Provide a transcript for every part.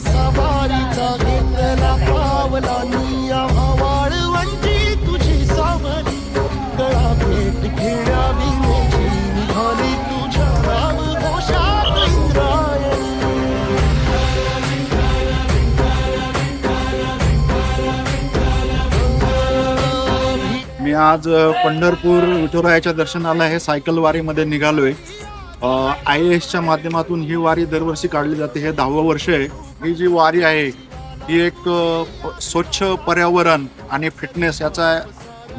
सवारीचा घेतला पावला निया वाळवंटी तुझी सावली गळा भेट घेण्या विनेची निघाली तुझ्या राम घोषात इंद्रायणी. मी आज पंढरपूर विठुरायाच्या दर्शनाला हे सायकल वारीमध्ये निघालोय. IASच्या माध्यमातून ही वारी दरवर्षी काढली जाते. हे 10वं वर्ष आहे. ही जी वारी आहे ही एक स्वच्छ पर्यावरण आणि फिटनेस याचा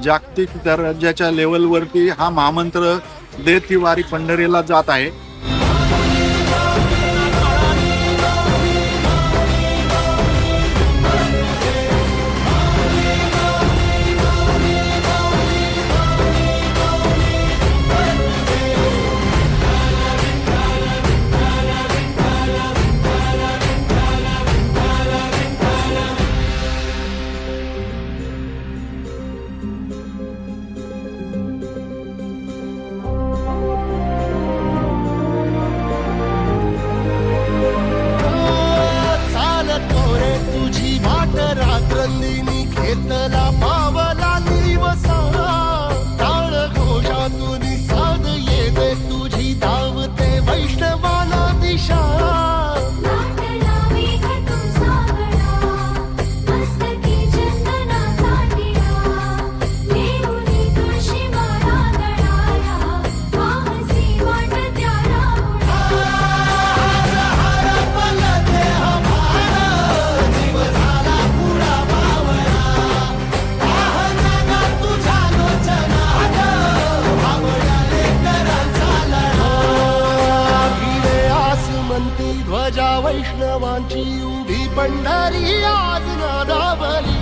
जागतिक दर्जाच्या लेवलवरती हा महामंत्र देत ही वारी पंढरीला जात आहे. रात्रंदिनी घेतला पावला दिवसा टाळ घोषातून साध येते तुझी धावते वैष्णवाला दिशा. ध्वजा वैष्णवांची उभी पंढरी आज नादावली.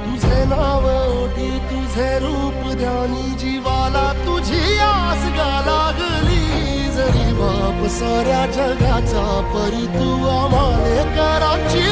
तुझे नाव ओटी तुझे रूप ध्यानी जीवाला तुझी आस गा लागली. जरी बाप साऱ्या जगाचा परी तू आम्हाले कराची